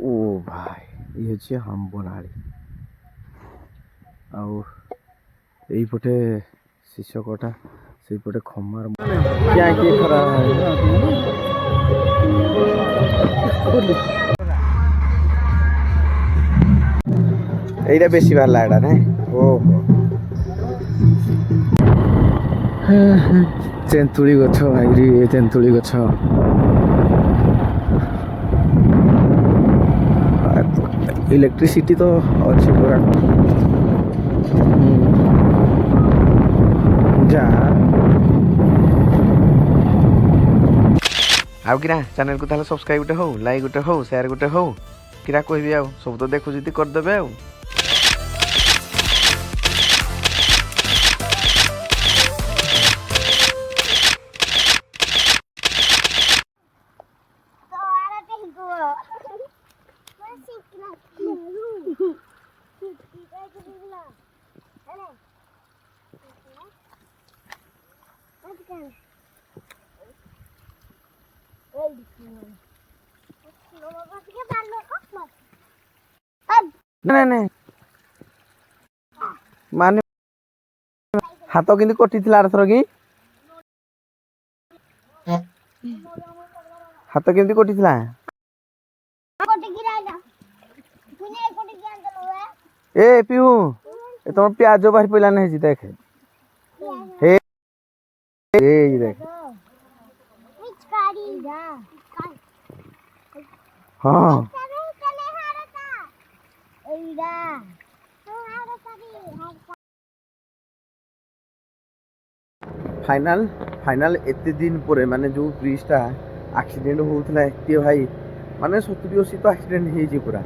ओ भाई ये हচ্ছে ହାମ୍ବନାଳି ଆଉ ଏଇପଟେ ଶିଶକଟା ସେଇପଟେ ଖମାର କିଏ ଖରା এইটা বেশি ভালো লাগা না ওহো ତେନ୍ତୁଳି ଗଛ ଭାଇରି ତେନ୍ତୁଳି ଗଛ ଇଲେକ୍ଟ୍ରିସିଟି ତ ଅଛି ପୁରା ଯା ଆଉ କିରା ଚ୍ୟାନେଲକୁ ତାହେଲେ ସବସ୍କ୍ରାଇବ ଗୋଟେ ହଉ ଲାଇକ୍ ଗୋଟେ ହଉ ସେୟାର ଗୋଟେ ହଉ କିରା କହିବି ଆଉ ସବୁ ତ ଦେଖୁ ଯଦି କରିଦେବେ ଆଉ ନାଇଁ ମାନେ ହାତ କେମିତି କଟିଥିଲା ଆରଥର କି ହାତ କେମିତି କଟିଥିଲା ए पिहू तुम प्याज बाहर पड़ा नहीं देख हे देख हाँ फाइनल फाइनल एते दिन पर माने जो ब्रिजटा एक्सीडेंट होता एत भाई माने 70-80 तो एक्सीडेंट हो पूरा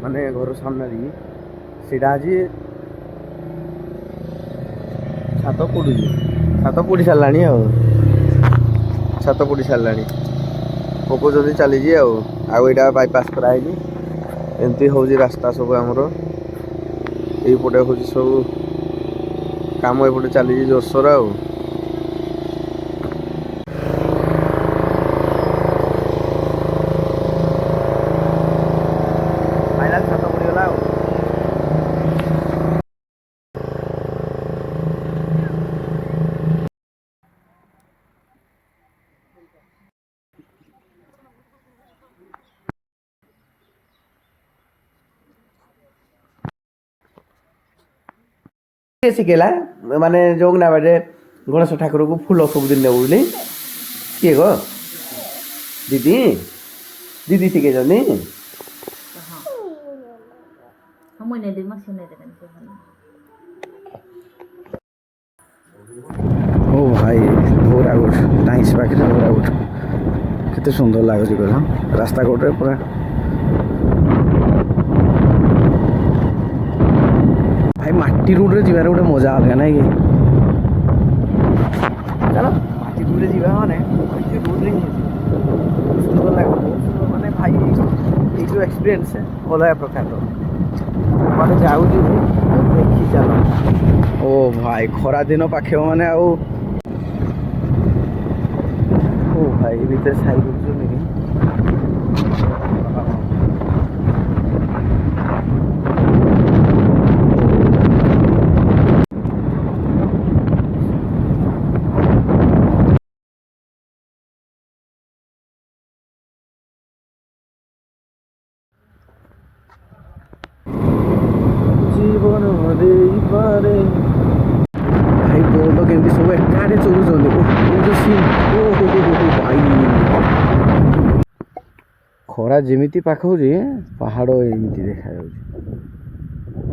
माने घर सामने सीटा आज छात पड़ी सारा छात पड़ी सारा पकाउं चली आईटा बाईपास कराई एमती हूँ रास्ता सब आमर यपटे हूँ सब काम एपटे चली जोरसोर आ शिखेला माने जोगना बाटे गणेश ठाकुर को फूल सबुदिन ने बोली किए गो दीदी दीदी शिखे जनी ओ भाई धोरागुट टाइस पाखे धोरागुट केते सुंदर लागुଛି कहला रास्ता कोटे पूरा भाई माटी रोड रे जीवार गोटे मजा अलग ना कि चलो माटी रोड रे जीवा माने माटी रोड रे सुंदर लागो माने भाई ये जो एक्सपीरियंस है अलग प्रकार माने जाऊ जी देखी चलो ओ भाई खरा दिन पाखे माने आ ओ भाई भीतर साई गुजु नहीं जीवन पारे भाई बोलो केमती सब एकाडे चलुचंदी ओ जो सीन ओ भाई खरा जेमिति पाखौ जे पहाड़ एमिति देखा जाउछि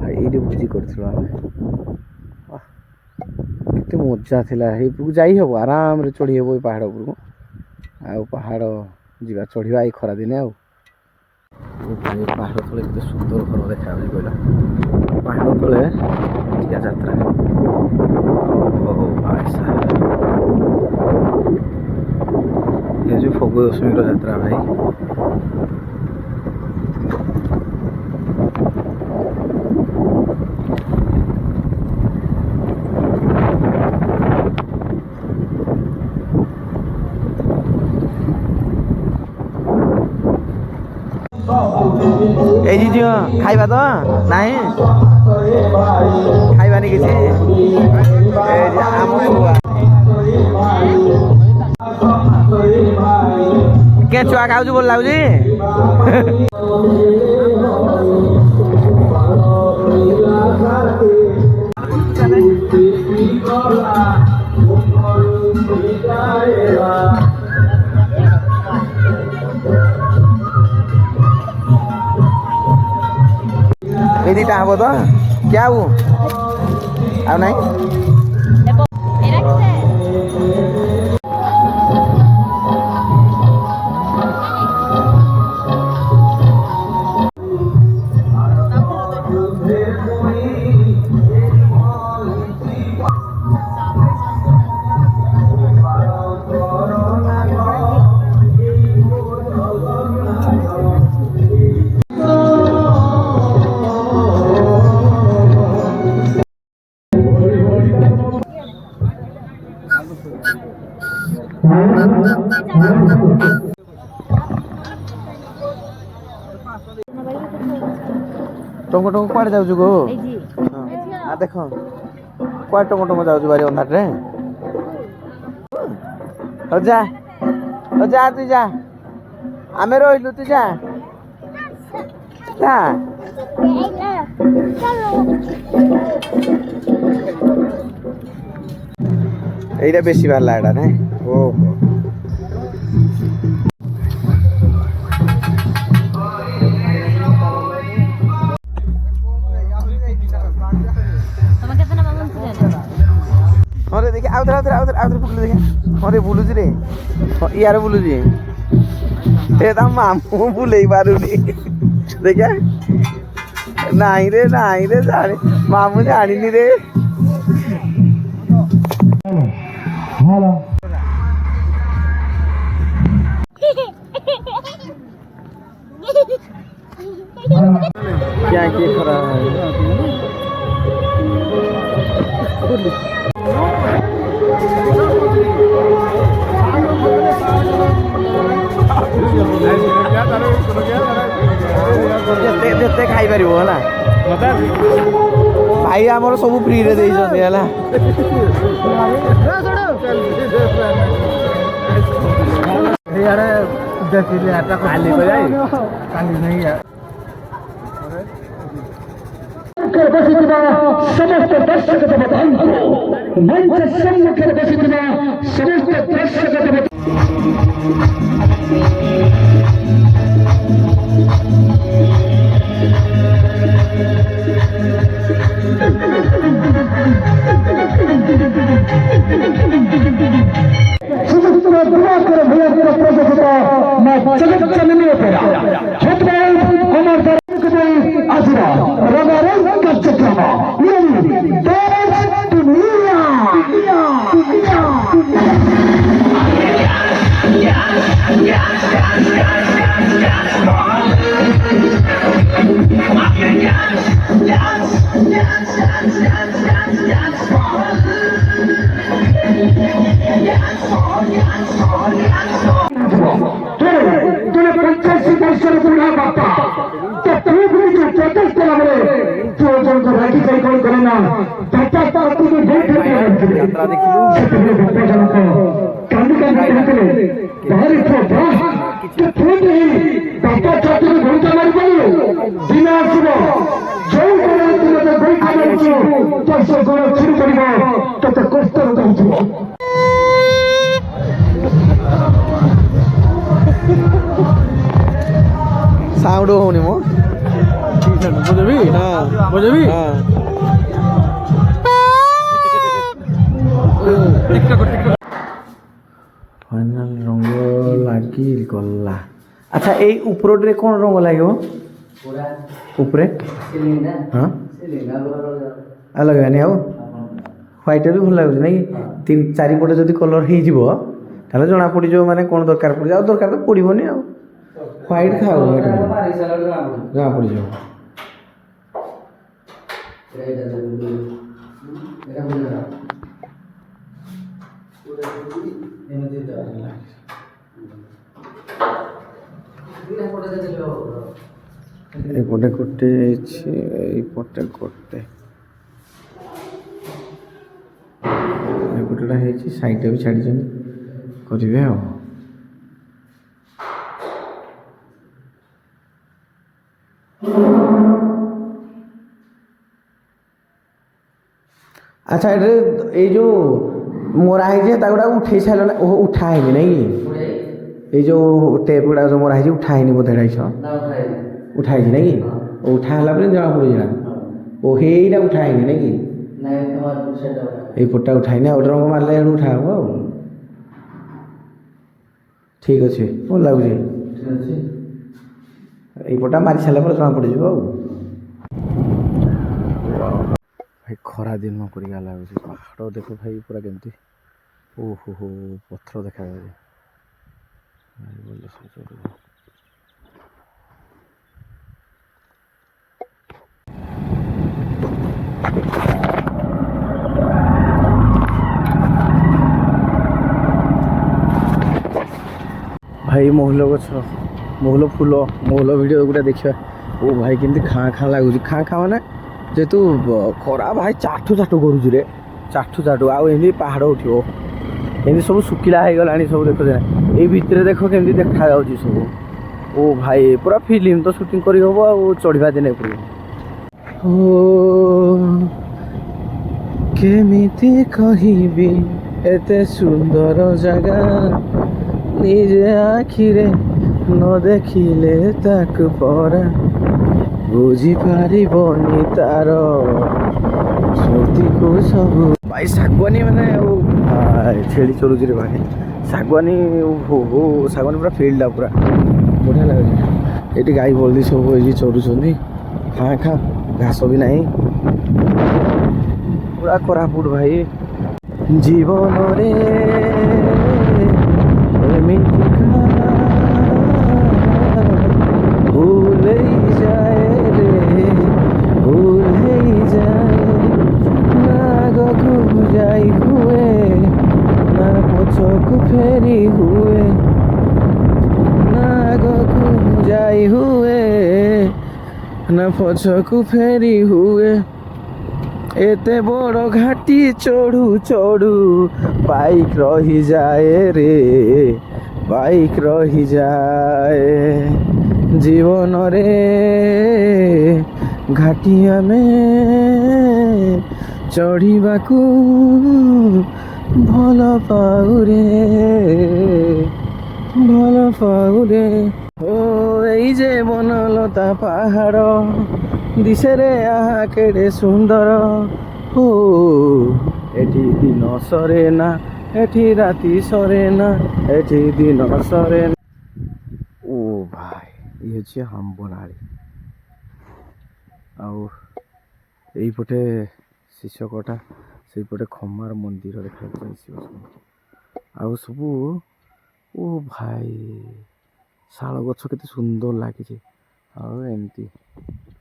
भाई एडी भोजी करथिलो आमे केते मजा थिला हे पुक जाई हबो आराम रे चढ़ी हबो पहाड़ ऊपर आ पहाड़ जीवा चढ़िबा ए खरा दिने आ पहाड़ तले केते सुंदर घर देखा जाउछि कहला पहाड़ तले टिका यात्रा ओ भाई साहब ये जो फगु दशमी यात्रा भाई এই ଝିଅ ଖାଇବା ତ ନାହିଁ ଖାଇବାନି କିଛି ଆମ ଛୁଆ କେ ଛୁଆ ଖାଉଛୁ ଭଲ ଲାଗୁଛି এই দুইটা হব তো কে আবু ଆଉ ନାହିଁ ଟଙ୍ଗ ଟଙ୍ଗ କୁଆଡ଼େ ଯାଉଛୁ ଗୋ ଦେଖ କୁଆଡ଼େ ଟଙ୍ଗ ଟଙ୍ଗ ଯାଉଛୁ ବାରି ଅନ୍ଧାରରେ ହଉ ଯା ତୁ ଯା ଆମେ ରହିଲୁ ତୁ ଯା ଯା এইটা বেশি ভাল লাগা না ওহো अरे देखिए आउधर बुलू देखे अरे बुलूची रे यार बुलूची ए ता मामू बुले पारुनी देखिए नहीं रे जाने मामू जानी नहीं रे क्या खरा है ଯେତେ ଖାଇପାରିବ ହେଲା ଭାଇ ଆମର ସବୁ ଫ୍ରିରେ ଦେଇଛନ୍ତି ହେଲା ಬಸಿದ ಸಮಸ್ತ ದರ್ಶಕದ ಮತಂಕು ಮಂಚ ಸಮ್ಮುಖದ ಬಸಿದ ಸಮಸ್ತ ದರ್ಶಕದ ಸುಸುತ್ತುವ ದುರಾಕರ ಭಯಂಕರ ಪ್ರಜಾಪತ ಮಾ ಜಗಜ್ಜನನಿ ಪರ ಛತ್ರಾಯ Kumara Azra, Ramaran Katsakama, Yoni, Dara Dunia. Tule 85 বছর বুড়া বাবা ତତେ କଷ୍ଟ ଦଉଥିବ ସାଉଣ୍ଡ ହଉନି ମୋ ବଜେବି ବଜେବି ফাইনাল রঙ লাগি গলা আচ্ছা এই উপরটে কোন রঙ লাগিব উপরে হ্যাঁ লগানি ଆଉ ହ୍ୱାଇଟ୍ ବି ଭଲ ଲାଗୁଛି ନାଇଁ କି 3-4 ପଟେ ଯଦି କଲର୍ ହେଇଯିବ ତାହେଲେ ଜଣା ପଡ଼ିଯିବ ମାନେ କ'ଣ ଦରକାର ପଡ଼ିଯିବ ଆଉ ଦରକାର ତ ପଡ଼ିବନି ଆଉ ହ୍ୱାଇଟ୍ ଥାଉ ଜଣା ପଡ଼ିଯିବ ଏପଟେ ଗୋଟେ ହେଇଛି, ଏଇପଟେ ଗୋଟେ, ଏପଟଟା ହେଇଛି, ସାଇଡ଼୍ଟା ବି ଛାଡ଼ିଛନ୍ତି କରିବେ ଆଉ। ଆଚ୍ଛା ଏଠାରେ ଏଇ ଯେଉଁ ମରା ହେଇଛି ତାଗୁଡ଼ା ଉଠେଇ ସାରିଲ ନା? ଓହୋ ଉଠା ହେଇନି ନାଇଁ କି? ଏଇ ଯେଉଁ ଟେପ୍ ଗୁଡ଼ାକ ଯେଉଁ ମରା ହେଇଛି ଉଠା ହେଇନି ବୋଧେ ହେଇଛ? ଉଠା ହେଇଛି ନାଇଁ କି? ଉଠା ହେଲା ପରେ ଜଣା ପଡ଼ୁଛି ନା? ଓ ହେଇଟା ଉଠା ହେଇନି ନାଇଁ କି? ଏଇପଟଟା ଉଠା ହେଇନି, ଆଉ ଗୋଟେ ରଙ୍ଗ ମାରିଲେ ଏଣୁ ଉଠା ହବ ଆଉ। ଠିକ୍ ଅଛି, ଭଲ ଲାଗୁଛି। ଏଇପଟଟା ମାରି ସାରିଲା ପରେ ଜଣା ପଡ଼ିଯିବ ଆଉ। ଭାଇ ଖରା ଦିନ ପରିକା ଲାଗୁଛି, ପାହାଡ଼ ଦେଖ ଭାଇ ପୁରା କେମିତି, ଓହୋ ହୋ ପଥର ଦେଖାଯାଉଛି। ଭାଇ ମହୁଲ ଗଛ, ମହୁଲ ଫୁଲ, ମହୁଲ ଭିଡ଼ିଓ ଗୁଡ଼ା ଦେଖିବା। ଓ ଭାଇ କେମିତି ଖାଁ ଖାଁ ଲାଗୁଛି, ଖାଁ ଖାଁ ମାନେ ଯେହେତୁ ଖରା ଭାଇ ଚାଠୁ ଚାଠୁ କରୁଛି ରେ, ଚାଠୁ ଚାଠୁ। ଆଉ ଏମିତି ପାହାଡ଼ ଉଠିବ, ଏମିତି ସବୁ ଶୁଖିଲା ହେଇଗଲାଣି ସବୁ, ଦେଖ ଏଇ ଭିତରେ ଦେଖ କେମିତି ଦେଖାଯାଉଛି ସବୁ। ଓ ଭାଇ ପୁରା ଫିଲ୍ମ ତ ସୁଟିଂ କରି ହବ ଆଉ, ଚଢ଼ିବା ଦିନେ ପଡ଼ିବ। ଓ କେମିତି କହିବି ଏତେ ସୁନ୍ଦର ଜାଗା, ନିଜେ ଆଖିରେ ନ ଦେଖିଲେ ତାକୁ ପରା ବୁଝିପାରିବନି ତାର ସ୍ମୃତିକୁ ସବୁ। ଭାଇ ଶାଗୁଆନୀ ମାନେ ଭାଇ ଛେଳି ଚରୁଛି ରେ ଭାଇ, ଶାଗୁଆନୀ ଓହୋ ଶାଗୁଆନୀ ପୁରା ଫିଲ୍ଡଟା ପୁରା ବଢ଼ିଆ ଲାଗୁଛି। ଏଇଠି ଗାଈ ବଳଦି ସବୁ ଏଇଠି ଚରୁଛନ୍ତି, ଖାଁ ଖାଁ, ଘାସ ବି ନାହିଁ, ପୁରା କୋରାପୁଟ ଭାଇ। ଜୀବନରେ ଏମିତିକା ଭୁଲେଇ ଯାଏ ରେ, ଭୁଲେଇ ଯାଏ, ନା ଆଗକୁ ଯାଇ ହୁଏ ନା ପଛକୁ ଫେରି ହୁଏ, ନା ଆଗକୁ ଯାଇ ହୁଏ ନା ପଛକୁ ଫେରି ହୁଏ। ଏତେ ବଡ଼ ଘାଟି ଚଢ଼ୁ ଚଢ଼ୁ ବାଇକ୍ ରହିଯାଏ ରେ, ବାଇକ୍ ରହିଯାଏ। ଜୀବନରେ ଘାଟି ଆମେ ଚଢ଼ିବାକୁ ଭଲ ପାଉରେ, ଭଲ ପାଉରେ। ଓ ଏଇ ଯେ ବନଲତା ପାହାଡ଼ ଦିଶେରେ ଆହା କେଡ଼େ ସୁନ୍ଦର, ଓ ଏଠି ଦିନ ସରେ ନା, ଏଠି ରାତି ସରେ ନା, ଏଠି ଦିନ ସରେ ନା। ଓ ଭାଇ ଇଏ ହେଉଛି ଆମ୍ବନାଳି, ଆଉ ଏଇପଟେ ଶିଶକଟା, ସେଇପଟେ ଖମାର ମନ୍ଦିର ଦେଖାଯାଉଛି। ଆଉ ସବୁ ଓ ଭାଇ ଶାଳ ଗଛ କେତେ ସୁନ୍ଦର ଲାଗିଛି। ଆଉ ଏମିତି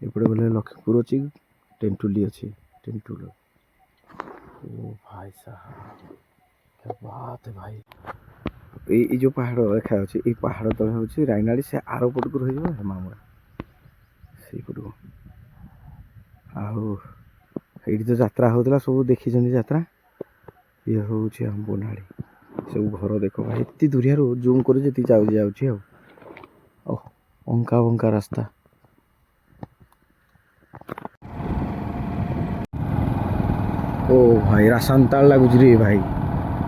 ଏପଟେ ଗଲେ ଲକ୍ଷ୍ମୀପୁର ଅଛି, ତେନ୍ତୁଲି ଅଛି, ତେନ୍ତୁଲ। ଓ ଭାଇ ସାହା ବାତ ଭାଇ, ଏଇ ଯେଉଁ ପାହାଡ଼ ଦେଖାଯାଉଛି, ଏଇ ପାହାଡ଼ ତଳେ ହେଉଛି ରାଇନାଳି, ସେ ଆର ପଟକୁ ରହିଯିବ ହେମାମୁରା ସେଇପଟକୁ। ଆଉ ଏଇଠି ତ ଯାତ୍ରା ହେଉଥିଲା, ସବୁ ଦେଖିଛନ୍ତି ଯାତ୍ରା। ଇଏ ହେଉଛି ଆମ୍ବନାଳି, ସବୁ ଘର ଦେଖ ଭାଇ, ଏତେ ଦୁରିଆରୁ ଜୁମ୍ କରି ଯେତିକି ଯାଉଛି ଆଉ। ଓ ଅଙ୍କା ବଙ୍କା ରାସ୍ତା। ଓ ଭାଇ ରାସାନ୍ତାଳ ଲାଗୁଛି ରେ ଭାଇ,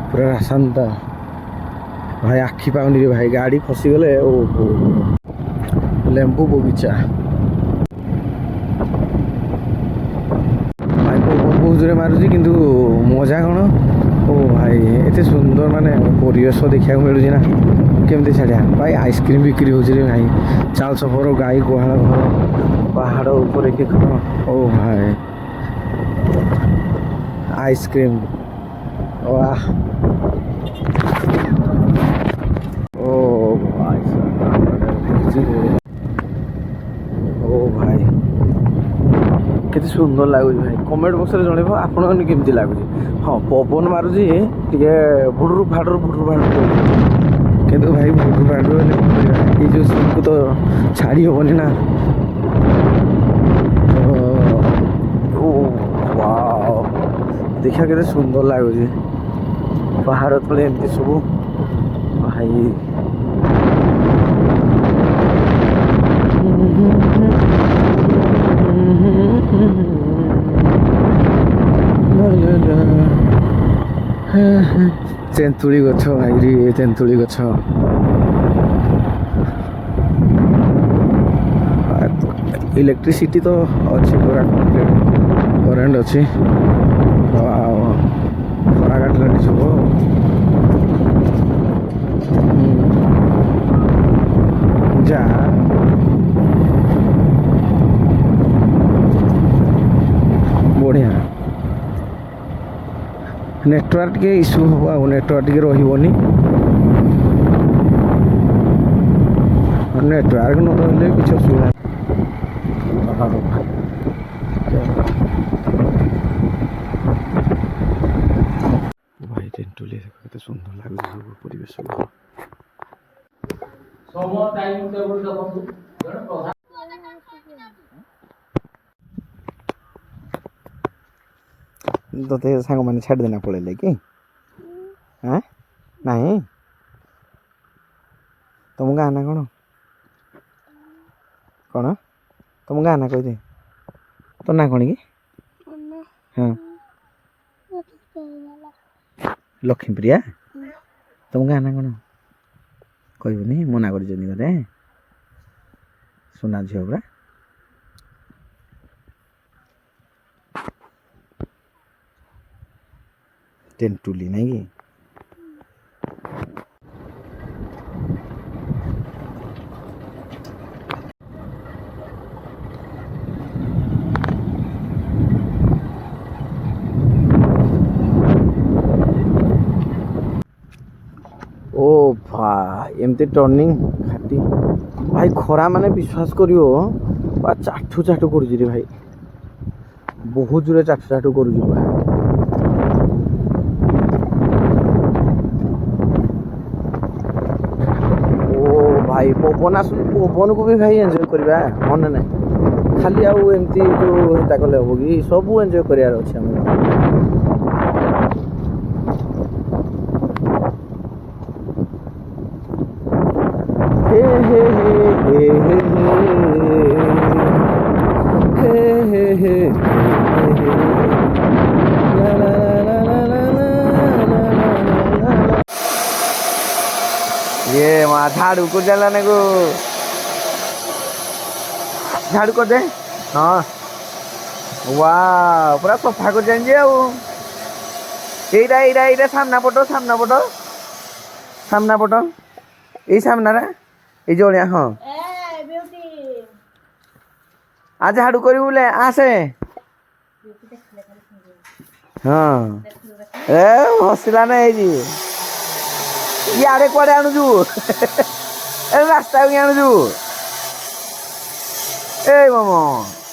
ପୁରା ରାସାନ୍ତା ଭାଇ, ଆଖି ପାଉନି ରେ ଭାଇ, ଗାଡ଼ି ଖସିଗଲେ। ଓହୋ ଲେମ୍ବୁ ବଗିଚା ଭାଇ, ପବନ ବହୁତ ଜୋରେ ମାରୁଛି କିନ୍ତୁ ମଜା କ'ଣ, ଓ ଭାଇ ଏତେ ସୁନ୍ଦର ମାନେ ପରିବେଶ ଦେଖିବାକୁ ମିଳୁଛି ନା, କେମିତି ଛାଡ଼ିଆ ଭାଇ। ଆଇସ୍କ୍ରିମ୍ ବିକ୍ରି ହେଉଛି ରେ ଭାଇ, ଚାଳ ଛପର, ଗାଈ ଗୁହାଳ ଘର, ପାହାଡ଼ ଉପରେ କି କ'ଣ, ଓ ଭାଇ ଆଇସ୍କ୍ରିମ୍, वाह ओ भाई ओ भाई केते सुंदर लगुच भाई। कमेंट बॉक्स रे जणेबो आपन केमती लगुच। हाँ पवन मारुची टिके भुडुरु फाडुरु किंतु भाई भुडुरु फाडुरु ये जो तो छाड़ी हेनी ना ଦେଖିବା କେତେ ସୁନ୍ଦର ଲାଗୁଛି ପାହାଡ଼ ତଳେ ଏମିତି ସବୁ ଭାଇ ତେନ୍ତୁଳି ଗଛ ଭାଇରି ତେନ୍ତୁଳି ଗଛ ଇଲେକ୍ଟ୍ରିସିଟି ତ ଅଛି ପୁରା କରେଣ୍ଟ ଅଛି ଆଉ ଖରା କାଟିଲାଣି ସବୁ ଯା ବଢ଼ିଆ ନେଟୱାର୍କ ଟିକେ ଇସ୍ୟୁ ହେବ ଆଉ ନେଟୱାର୍କ ଟିକେ ରହିବନି ନେଟୱାର୍କ ନ ରହିଲେ କିଛି ଅସୁବିଧା ଭାଇ ତେନ୍ତୁଳି କେତେ ସୁନ୍ଦର ଲାଗୁଛି ସବୁ ପରିବେଶ ତୋତେ ସାଙ୍ଗମାନେ ଛାଡ଼ିଦେନା ପଳେଇଲେ କି ହଁ ନାହିଁ ତମ ଗାଁ ନା କ'ଣ କ'ଣ ତମ ଗାଁ ନା କହିଦେ ତୋ ନା କ'ଣ କି ହଁ ଲକ୍ଷ୍ମୀପ୍ରିୟା ତମ ଗାଁ ନା କ'ଣ କହିବୁନି ମନା କରିଛନ୍ତି ଘରେ ସୁନା ଝିଅ ପୁରା ତେନ୍ତୁଳି ନାଇଁ କି ଓ ଭାଇ ଏମିତି ଟର୍ଣ୍ଣିଂ ଘାଟି ଭାଇ ଖରା ମାନେ ବିଶ୍ୱାସ କରିବ ପୁରା ଚାଠୁ ଚାଠୁ କରୁଛି ରେ ଭାଇ ବହୁତ ଜୋରେ ଚାଠୁ ଚାଠୁ କରୁଛି ପୁରା ଓ ଭାଇ ପବନ ଆସୁଛି ପବନକୁ ବି ଭାଇ ଏନ୍ଜୟ କରିବା ମନେ ନାହିଁ ଖାଲି ଆଉ ଏମିତି ଯେଉଁ ହେତା କଲେ ହବ କି ସବୁ ଏନ୍ଜୟ କରିବାର ଅଛି ଆମର ये माँ झाड़ू को जलाने को झाड़ू कर दे हाँ वाह पूरा सफा कर जाएंगे एटा सामना पटो यही सामना रे ये जोड़िया हाँ आज झाड़ू करी बोले आसे हाँ ए हसला नहीं जी यारे कुआडे आणुजु रास्ता आणुजु ए मामा